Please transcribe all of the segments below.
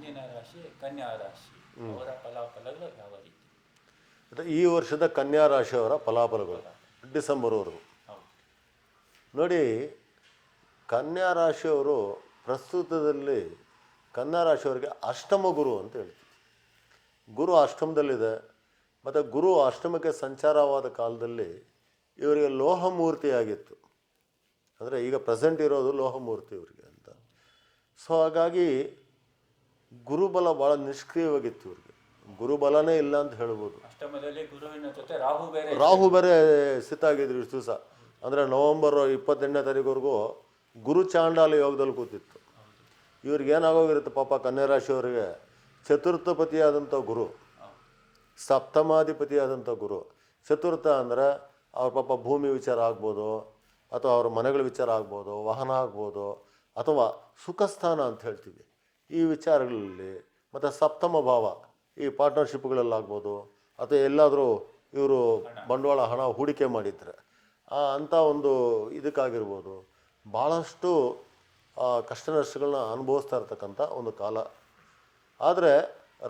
ಮುಂದಿನ ರಾಶಿ ಕನ್ಯಾ ರಾಶಿ, ಅವರ ಫಲಾಫಲಗಳು ಯಾವ ರೀತಿ? ಈ ವರ್ಷದ ಕನ್ಯಾ ರಾಶಿಯವರ ಫಲಾಫಲಗಳು ಡಿಸೆಂಬರ್ವರೆಗೂ ಹೌದು. ನೋಡಿ, ಕನ್ಯಾ ರಾಶಿಯವರು ಪ್ರಸ್ತುತದಲ್ಲಿ ಕನ್ಯಾ ರಾಶಿಯವರಿಗೆ ಅಷ್ಟಮ ಗುರು ಅಂತ ಹೇಳ್ತೀವಿ. ಗುರು ಅಷ್ಟಮದಲ್ಲಿದೆ. ಮತ್ತು ಗುರು ಅಷ್ಟಮಕ್ಕೆ ಸಂಚಾರವಾದ ಕಾಲದಲ್ಲಿ ಇವರಿಗೆ ಲೋಹಮೂರ್ತಿ ಆಗಿತ್ತು. ಅಂದರೆ ಈಗ ಪ್ರೆಸೆಂಟ್ ಇರೋದು ಲೋಹಮೂರ್ತಿ ಇವರಿಗೆ ಅಂತ. ಸೊ ಹಾಗಾಗಿ ಗುರುಬಲ ಭಾಳ ನಿಷ್ಕ್ರಿಯವಾಗಿತ್ತು ಇವರಿಗೆ. ಗುರುಬಲನೇ ಇಲ್ಲ ಅಂತ ಹೇಳ್ಬೋದು. ಅಷ್ಟಮದಲ್ಲಿ ಗುರುವಿನ ಜೊತೆ ರಾಹು ಬೇರೆ ಸ್ಥಿತಾಗಿದ್ರು ಇಷ್ಟು ದಿವಸ. ಅಂದರೆ ನವಂಬರ್ 28ನೇ ತಾರೀಕುವರೆಗೂ ಗುರು ಚಾಂಡಾಲ ಯೋಗದಲ್ಲಿ ಕೂತಿತ್ತು. ಇವ್ರಿಗೆ ಏನಾಗೋಗಿರುತ್ತೆ ಪಾಪ ಕನ್ಯಾ ರಾಶಿಯವರಿಗೆ, ಚತುರ್ಥಪತಿಯಾದಂಥ ಗುರು, ಸಪ್ತಮಾಧಿಪತಿಯಾದಂಥ ಗುರು. ಚತುರ್ಥ ಅಂದರೆ ಅವ್ರ ಪಾಪ ಭೂಮಿ ವಿಚಾರ ಆಗ್ಬೋದು, ಅಥವಾ ಅವ್ರ ಮನೆಗಳ ವಿಚಾರ ಆಗ್ಬೋದು, ವಾಹನ ಆಗ್ಬೋದು, ಅಥವಾ ಸುಖಸ್ಥಾನ ಅಂತ ಹೇಳ್ತೀವಿ ಈ ವಿಚಾರಗಳಲ್ಲಿ. ಮತ್ತು ಸಪ್ತಮ ಭಾವ ಈ ಪಾರ್ಟ್ನರ್ಶಿಪ್ಗಳಲ್ಲಾಗ್ಬೋದು, ಅಥವಾ ಎಲ್ಲಾದರೂ ಇವರು ಬಂಡವಾಳ ಹಣ ಹೂಡಿಕೆ ಮಾಡಿದರೆ ಅಂಥ ಒಂದು ಇದಕ್ಕಾಗಿರ್ಬೋದು. ಭಾಳಷ್ಟು ಕಷ್ಟ ನಷ್ಟಗಳನ್ನ ಅನುಭವಿಸ್ತಾ ಇರ್ತಕ್ಕಂಥ ಒಂದು ಕಾಲ. ಆದರೆ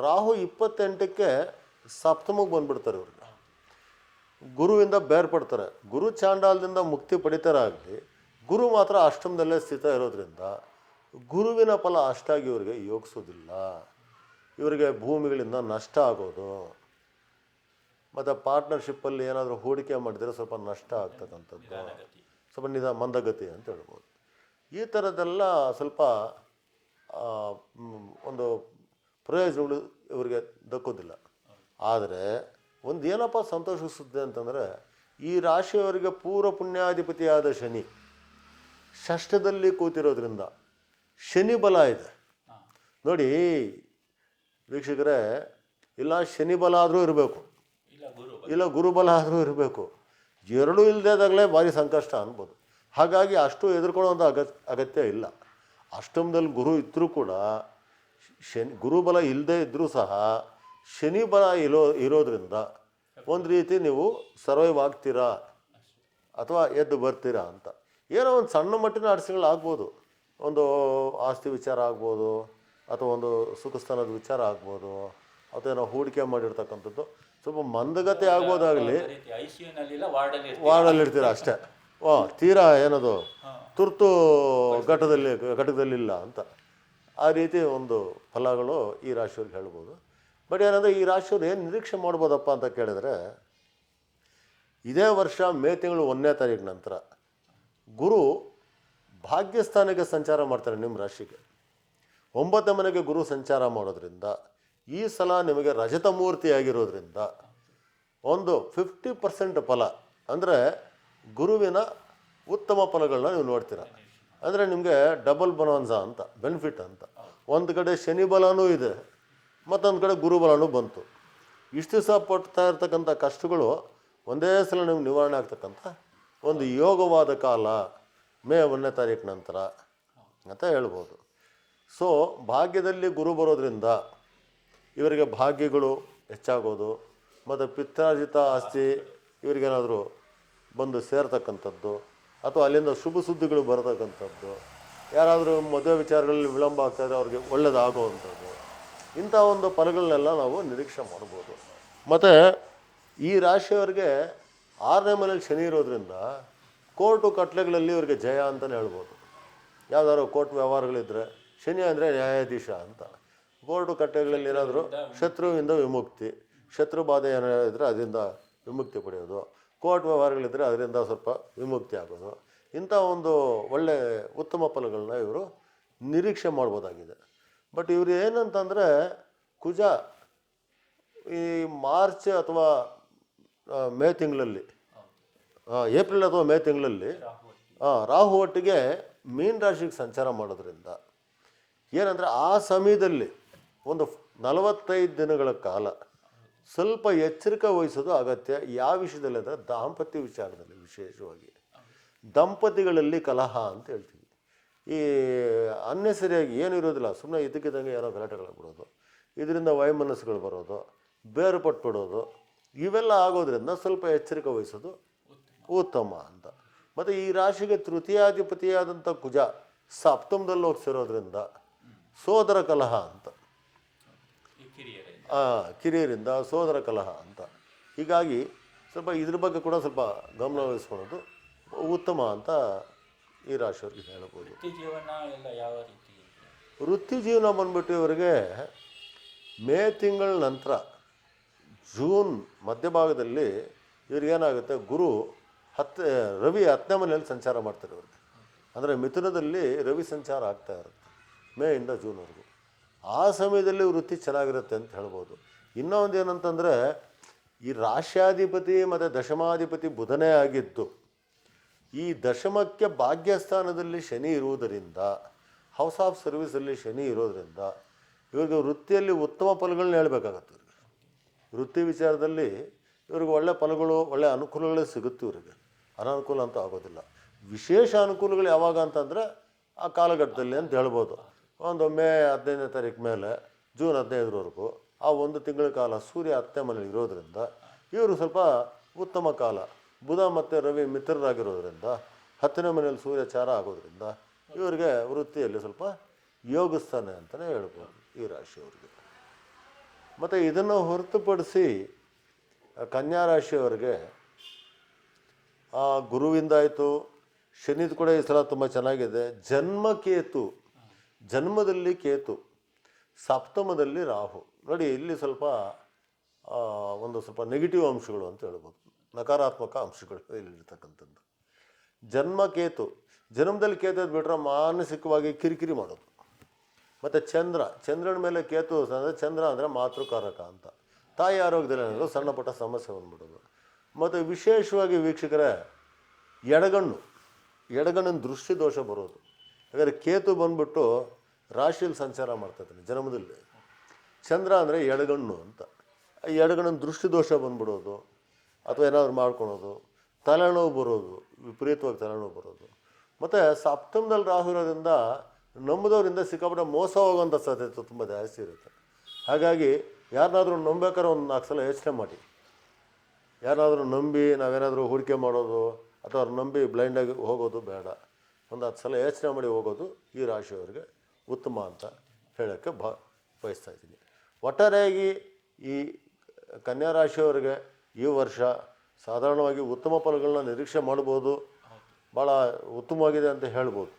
ರಾಹು 28ಕ್ಕೆ ಸಪ್ತಮಕ್ಕೆ ಬಂದುಬಿಡ್ತಾರೆ ಇವ್ರಿಗೆ. ಗುರುವಿಂದ ಬೇರ್ಪಡ್ತಾರೆ. ಗುರು ಚಾಂಡಾಲದಿಂದ ಮುಕ್ತಿ ಪಡಿತಾರಾಗಲಿ, ಗುರು ಮಾತ್ರ ಅಷ್ಟಮದಲ್ಲೇ ಸ್ಥಿತ ಇರೋದ್ರಿಂದ ಗುರುವಿನ ಫಲ ಅಷ್ಟಾಗಿ ಇವರಿಗೆ ಯೋಗಿಸೋದಿಲ್ಲ. ಇವರಿಗೆ ಭೂಮಿಗಳಿಂದ ನಷ್ಟ ಆಗೋದು, ಮತ್ತು ಪಾರ್ಟ್ನರ್ಶಿಪ್ಪಲ್ಲಿ ಏನಾದರೂ ಹೂಡಿಕೆ ಮಾಡಿದರೆ ಸ್ವಲ್ಪ ನಷ್ಟ ಆಗ್ತಕ್ಕಂಥದ್ದು, ಸ್ವಲ್ಪ ಮಂದಗತಿ ಅಂತ ಹೇಳ್ಬೋದು. ಈ ಥರದ್ದೆಲ್ಲ ಸ್ವಲ್ಪ ಒಂದು ಪ್ರಯೋಜನಗಳು ಇವರಿಗೆ ದಕ್ಕೋದಿಲ್ಲ. ಆದರೆ ಒಂದು ಏನಪ್ಪ ಸಂತೋಷಿಸುತ್ತೆ ಅಂತಂದರೆ, ಈ ರಾಶಿಯವರಿಗೆ ಪೂರ್ವ ಪುಣ್ಯಾಧಿಪತಿಯಾದ ಶನಿ ಷಷ್ಠದಲ್ಲಿ ಕೂತಿರೋದ್ರಿಂದ ಶನಿ ಬಲ ಇದೆ ನೋಡಿ ವೀಕ್ಷಕರೇ. ಇಲ್ಲ ಶನಿ ಬಲ ಆದರೂ ಇರಬೇಕು, ಇಲ್ಲ ಗುರುಬಲ ಆದರೂ ಇರಬೇಕು. ಎರಡೂ ಇಲ್ಲದೇದಾಗಲೇ ಭಾರಿ ಸಂಕಷ್ಟ ಅನ್ಬೋದು. ಹಾಗಾಗಿ ಅಷ್ಟು ಎದುರ್ಕೊಳ್ಳೋಂಥ ಅಗತ್ಯ ಇಲ್ಲ. ಅಷ್ಟಮದಲ್ಲಿ ಗುರು ಇದ್ದರೂ ಕೂಡ ಗುರುಬಲ ಇಲ್ಲದೇ ಇದ್ದರೂ ಸಹ ಶನಿ ಬಲ ಇರೋದ್ರಿಂದ ಒಂದು ರೀತಿ ನೀವು ಸರ್ವೈವ್ ಆಗ್ತೀರಾ ಅಥವಾ ಎದ್ದು ಬರ್ತೀರಾ ಅಂತ. ಏನೋ ಒಂದು ಸಣ್ಣ ಮಟ್ಟಿನ ಅಡಚಣೆಗಳಾಗ್ಬೋದು. ಒಂದು ಆಸ್ತಿ ವಿಚಾರ ಆಗ್ಬೋದು, ಅಥವಾ ಒಂದು ಸುಖಸ್ಥಾನದ ವಿಚಾರ ಆಗ್ಬೋದು, ಅಥವಾ ಏನೋ ಹೂಡಿಕೆ ಮಾಡಿರ್ತಕ್ಕಂಥದ್ದು ಸ್ವಲ್ಪ ಮಂದಗತಿ ಆಗ್ಬೋದಾಗಲಿ. ವಾರ್ಡಲ್ಲಿರ್ತೀರ ಅಷ್ಟೇ. ತೀರಾ ಏನದು ತುರ್ತು ಘಟಕದಲ್ಲಿಲ್ಲ ಅಂತ. ಆ ರೀತಿ ಒಂದು ಫಲಗಳು ಈ ರಾಶಿಯವ್ರಿಗೆ ಹೇಳ್ಬೋದು. ಬಟ್ ಏನಂದರೆ ಈ ರಾಶಿಯವ್ರು ಏನು ನಿರೀಕ್ಷೆ ಮಾಡ್ಬೋದಪ್ಪ ಅಂತ ಕೇಳಿದರೆ, ಇದೇ ವರ್ಷ ಮೇ ತಿಂಗಳು 1ನೇ ತಾರೀಕು ನಂತರ ಗುರು ಭಾಗ್ಯಸ್ಥಾನಕ್ಕೆ ಸಂಚಾರ ಮಾಡ್ತಾರೆ. ನಿಮ್ಮ ರಾಶಿಗೆ 9ನೇ ಮನೆಗೆ ಗುರು ಸಂಚಾರ ಮಾಡೋದ್ರಿಂದ ಈ ಸಲ ನಿಮಗೆ ರಜತ ಮೂರ್ತಿಯಾಗಿರೋದ್ರಿಂದ ಒಂದು 50% ಫಲ, ಅಂದರೆ ಗುರುವಿನ ಉತ್ತಮ ಫಲಗಳನ್ನ ನೀವು ನೋಡ್ತೀರ. ಅಂದರೆ ನಿಮಗೆ ಡಬಲ್ ಬೊನಾನ್ಸಾ ಅಂತ, ಬೆನಿಫಿಟ್ ಅಂತ. ಒಂದು ಕಡೆ ಶನಿ ಬಲನೂ ಇದೆ, ಮತ್ತೊಂದು ಕಡೆ ಗುರುಬಲನೂ ಬಂತು. ಇಷ್ಟು ದಿವಸ ಪಡ್ತಾ ಇರ್ತಕ್ಕಂಥ ಕಷ್ಟಗಳು ಒಂದೇ ಸಲ ನಿಮ್ಗೆ ನಿವಾರಣೆ ಆಗ್ತಕ್ಕಂಥ ಒಂದು ಯೋಗವಾದ ಕಾಲ ಮೇ 1ನೇ ತಾರೀಕು ನಂತರ ಅಂತ ಹೇಳ್ಬೋದು. ಸೊ ಭಾಗ್ಯದಲ್ಲಿ ಗುರು ಬರೋದ್ರಿಂದ ಇವರಿಗೆ ಭಾಗ್ಯಗಳು ಹೆಚ್ಚಾಗೋದು, ಮತ್ತು ಪಿತ್ರಾರ್ಜಿತ ಆಸ್ತಿ ಇವರಿಗೇನಾದರೂ ಬಂದು ಸೇರ್ತಕ್ಕಂಥದ್ದು, ಅಥವಾ ಅಲ್ಲಿಂದ ಶುಭ ಸುದ್ದಿಗಳು ಬರತಕ್ಕಂಥದ್ದು, ಯಾರಾದರೂ ಮದುವೆ ವಿಚಾರಗಳಲ್ಲಿ ವಿಳಂಬ ಆಗ್ತಾಯಿದ್ರೆ ಅವ್ರಿಗೆ ಒಳ್ಳೆಯದಾಗುವಂಥದ್ದು, ಇಂಥ ಒಂದು ಫಲಗಳನ್ನೆಲ್ಲ ನಾವು ನಿರೀಕ್ಷೆ ಮಾಡ್ಬೋದು. ಮತ್ತು ಈ ರಾಶಿಯವರಿಗೆ 6ನೇ ಮನೇಲಿ ಶನಿ ಇರೋದ್ರಿಂದ ಕೋರ್ಟು ಕಟ್ಲೆಗಳಲ್ಲಿ ಇವರಿಗೆ ಜಯ ಅಂತಲೇ ಹೇಳ್ಬೋದು. ಯಾವುದಾದ್ರು ಕೋರ್ಟ್ ವ್ಯವಹಾರಗಳಿದ್ದರೆ, ಶನಿ ಅಂದರೆ ನ್ಯಾಯಾಧೀಶ ಅಂತ, ಕೋರ್ಟು ಕಟ್ಟೆಗಳಲ್ಲಿ ಏನಾದರೂ ಶತ್ರುವಿಂದ ವಿಮುಕ್ತಿ, ಶತ್ರು ಬಾಧೆ ಏನಾದರೂ ಇದ್ದರೆ ಅದರಿಂದ ವಿಮುಕ್ತಿ ಪಡೆಯೋದು, ಕೋರ್ಟ್ ವ್ಯವಹಾರಗಳಿದ್ದರೆ ಅದರಿಂದ ಸ್ವಲ್ಪ ವಿಮುಕ್ತಿ ಆಗೋದು, ಇಂಥ ಒಂದು ಒಳ್ಳೆಯ ಉತ್ತಮ ಫಲಗಳನ್ನ ಇವರು ನಿರೀಕ್ಷೆ ಮಾಡ್ಬೋದಾಗಿದೆ. ಬಟ್ ಇವರು ಏನಂತಂದರೆ, ಕುಜ ಈ ಮಾರ್ಚ್ ಅಥವಾ ಮೇ ತಿಂಗಳಲ್ಲಿ, ಏಪ್ರಿಲ್ ಅಥವಾ ಮೇ ತಿಂಗಳಲ್ಲಿ ರಾಹು ಒಟ್ಟಿಗೆ ಮೀನ ರಾಶಿಗೆ ಸಂಚಾರ ಮಾಡೋದ್ರಿಂದ ಏನಂದರೆ ಆ ಸಮಯದಲ್ಲಿ ಒಂದು 45 ದಿನಗಳ ಕಾಲ ಸ್ವಲ್ಪ ಎಚ್ಚರಿಕೆ ವಹಿಸೋದು ಅಗತ್ಯ. ಯಾವ ವಿಷಯದಲ್ಲಿ ಅಂದರೆ ದಾಂಪತ್ಯ ವಿಚಾರದಲ್ಲಿ, ವಿಶೇಷವಾಗಿ ದಂಪತಿಗಳಲ್ಲಿ ಕಲಹ ಅಂತ ಹೇಳ್ತೀವಿ. ಈ ಅನ್ನೆಸರಿಯಾಗಿ ಏನೂ ಇರೋದಿಲ್ಲ, ಸುಮ್ಮನೆ ಇದಕ್ಕಿದ್ದಂಗೆ ಏನೋ ಗಲಾಟೆಗಳಾಗ್ಬಿಡೋದು, ಇದರಿಂದ ವೈಮನಸ್ಸುಗಳು ಬರೋದು, ಬೇರ್ಪಟ್ಬಿಡೋದು, ಇವೆಲ್ಲ ಆಗೋದ್ರಿಂದ ಸ್ವಲ್ಪ ಎಚ್ಚರಿಕೆ ವಹಿಸೋದು ಉತ್ತಮ ಅಂತ. ಮತ್ತು ಈ ರಾಶಿಗೆ ತೃತೀಯಾಧಿಪತಿಯಾದಂಥ ಕುಜ ಸಪ್ತಮದಲ್ಲಿ ಹೋಗಿ ಸೇರೋದ್ರಿಂದ ಸೋದರ ಕಲಹ ಅಂತ, ಕಿರಿಯರಿಂದ ಸೋದರ ಕಲಹ ಅಂತ. ಹೀಗಾಗಿ ಸ್ವಲ್ಪ ಇದ್ರ ಬಗ್ಗೆ ಕೂಡ ಸ್ವಲ್ಪ ಗಮನ ವಹಿಸ್ಕೊಳ್ಳೋದು ಉತ್ತಮ ಅಂತ ಈ ರಾಶಿಯವ್ರಿಗೆ ಹೇಳ್ಬೋದು. ವೃತ್ತಿ ಜೀವನ ಎಲ್ಲ ಯಾವ ರೀತಿ ಇದೆ? ವೃತ್ತಿ ಜೀವನ ಬಂದ್ಬಿಟ್ಟು ಇವರಿಗೆ ಮೇ ತಿಂಗಳ ನಂತರ ಜೂನ್ ಮಧ್ಯಭಾಗದಲ್ಲಿ ಇವ್ರಿಗೇನಾಗುತ್ತೆ, ರವಿ 10ನೇ ಮನೆಯಲ್ಲಿ ಸಂಚಾರ ಮಾಡ್ತಾರೆ ಇವ್ರಿಗೆ. ಅಂದರೆ ಮಿಥುನದಲ್ಲಿ ರವಿ ಸಂಚಾರ ಆಗ್ತಾ ಇರುತ್ತೆ ಮೇಯಿಂದ ಜೂನ್ವರೆಗೂ. ಆ ಸಮಯದಲ್ಲಿ ವೃತ್ತಿ ಚೆನ್ನಾಗಿರುತ್ತೆ ಅಂತ ಹೇಳ್ಬೋದು. ಇನ್ನೊಂದು ಏನಂತಂದರೆ, ಈ ರಾಶ್ಯಾಧಿಪತಿ ಮತ್ತು ದಶಮಾಧಿಪತಿ ಬುಧನೇ ಆಗಿದ್ದು, ಈ ದಶಮಕ್ಕೆ ಭಾಗ್ಯಸ್ಥಾನದಲ್ಲಿ ಶನಿ ಇರುವುದರಿಂದ, ಹೌಸ್ ಆಫ್ ಸರ್ವಿಸಲ್ಲಿ ಶನಿ ಇರೋದರಿಂದ ಇವ್ರಿಗೆ ವೃತ್ತಿಯಲ್ಲಿ ಉತ್ತಮ ಫಲಗಳನ್ನ ಹೇಳ್ಬೇಕಾಗತ್ತೆ. ಇವ್ರಿಗೆ ವೃತ್ತಿ ವಿಚಾರದಲ್ಲಿ ಇವ್ರಿಗೆ ಒಳ್ಳೆ ಫಲಗಳು, ಒಳ್ಳೆ ಅನುಕೂಲಗಳೇ ಸಿಗುತ್ತೆ. ಇವರಿಗೆ ಅನಾನುಕೂಲ ಅಂತೂ ಆಗೋದಿಲ್ಲ. ವಿಶೇಷ ಅನುಕೂಲಗಳು ಯಾವಾಗ ಅಂತಂದರೆ ಆ ಕಾಲಘಟ್ಟದಲ್ಲಿ ಅಂತ ಹೇಳ್ಬೋದು. ಒಂದು ಮೇ 15ನೇ ತಾರೀಕು ಮೇಲೆ ಜೂನ್ 15ರವರೆಗೂ ಆ ಒಂದು ತಿಂಗಳ ಕಾಲ ಸೂರ್ಯ 10ನೇ ಮನೇಲಿ ಇರೋದರಿಂದ ಇವರು ಸ್ವಲ್ಪ ಉತ್ತಮ ಕಾಲ. ಬುಧ ಮತ್ತು ರವಿ ಮಿತ್ರರಾಗಿರೋದ್ರಿಂದ 10ನೇ ಮನೆಯಲ್ಲಿ ಸೂರ್ಯಚಾರ ಆಗೋದ್ರಿಂದ ಇವರಿಗೆ ವೃತ್ತಿಯಲ್ಲಿ ಸ್ವಲ್ಪ ಯೋಗಿಸ್ತಾನೆ ಅಂತಲೇ ಹೇಳ್ಬೋದು ಈ ರಾಶಿಯವರಿಗೆ. ಮತ್ತು ಇದನ್ನು ಹೊರತುಪಡಿಸಿ ಕನ್ಯಾ ರಾಶಿಯವರಿಗೆ ಗುರುವಿಂದಾಯಿತು, ಶನಿದು ಕೂಡ ಈ ಸಲ ತುಂಬ ಚೆನ್ನಾಗಿದೆ. ಜನ್ಮದಲ್ಲಿ ಕೇತು, ಸಪ್ತಮದಲ್ಲಿ ರಾಹು. ನೋಡಿ, ಇಲ್ಲಿ ಸ್ವಲ್ಪ ಸ್ವಲ್ಪ ನೆಗೆಟಿವ್ ಅಂಶಗಳು ಅಂತ ಹೇಳ್ಬೋದು, ನಕಾರಾತ್ಮಕ ಅಂಶಗಳು ಇಲ್ಲಿರ್ತಕ್ಕಂಥದ್ದು. ಜನ್ಮದಲ್ಲಿ ಕೇತು ಬಿಟ್ಟರೆ ಮಾನಸಿಕವಾಗಿ ಕಿರಿಕಿರಿ ಮಾಡೋದು. ಮತ್ತು ಚಂದ್ರನ ಮೇಲೆ ಕೇತು ಅಂದರೆ, ಚಂದ್ರ ಅಂದರೆ ಮಾತೃಕಾರಕ ಅಂತ, ತಾಯಿ ಆರೋಗ್ಯದಲ್ಲಿ ಏನಾದರೂ ಸಣ್ಣ ಪುಟ್ಟ ಸಮಸ್ಯೆ ಬಂದ್ಬಿಡೋದು. ಮತ್ತು ವಿಶೇಷವಾಗಿ ವೀಕ್ಷಕರೇ, ಎಡಗಣ್ಣಿನ ದೃಷ್ಟಿ ದೋಷ ಬರೋದು. ಹಾಗಾದರೆ ಕೇತು ಬಂದ್ಬಿಟ್ಟು ರಾಶಿಯಲ್ಲಿ ಸಂಚಾರ ಮಾಡ್ತಾಯಿದ್ದಾನೆ ಜನ್ಮದಲ್ಲಿ. ಚಂದ್ರ ಅಂದರೆ ಎಡಗಣ್ಣು ಅಂತ, ಎಡಗಣ್ಣಿನ ದೃಷ್ಟಿ ದೋಷ ಬಂದ್ಬಿಡೋದು, ಅಥವಾ ಏನಾದರೂ ಮಾಡ್ಕೊಳೋದು, ತಲೆನೋವು ಬರೋದು, ವಿಪರೀತವಾಗಿ ತಲೆನೋವು ಬರೋದು. ಮತ್ತು ಸಪ್ತಮದಲ್ಲಿ ರಾಹು ಇರೋದ್ರಿಂದ ನಂಬಿದವರಿಂದ ಸಿಕ್ಕಾಪಟ್ಟೆ ಮೋಸ ಹೋಗೋಂಥ ಸಾಧ್ಯತೆ ತುಂಬ ಜಾಸ್ತಿ ಇರುತ್ತೆ. ಹಾಗಾಗಿ ಯಾರನ್ನಾದ್ರೂ ನಂಬೇಕಾದ್ರೆ ಒಂದು 4 ಸಲ ಯೋಚನೆ ಮಾಡಿ. ಯಾರನ್ನಾದ್ರೂ ನಂಬಿ ನಾವೇನಾದರೂ ಹೂಡಿಕೆ ಮಾಡೋದು ಅಥವಾ ಅವ್ರು ನಂಬಿ ಬ್ಲೈಂಡಾಗಿ ಹೋಗೋದು ಬೇಡ. ಒಂದು 10 ಸಲ ಯೋಚನೆ ಮಾಡಿ ಹೋಗೋದು ಈ ರಾಶಿಯವರಿಗೆ ಉತ್ತಮ ಅಂತ ಹೇಳೋಕ್ಕೆ ಬಯಸ್ತಾ ಇದ್ದೀನಿ. ಒಟ್ಟಾರೆಯಾಗಿ ಈ ಕನ್ಯಾ ರಾಶಿಯವರಿಗೆ ಈ ವರ್ಷ ಸಾಧಾರಣವಾಗಿ ಉತ್ತಮ ಫಲಗಳನ್ನ ನಿರೀಕ್ಷೆ ಮಾಡ್ಬೋದು. ಭಾಳ ಉತ್ತಮವಾಗಿದೆ ಅಂತ ಹೇಳ್ಬೋದು.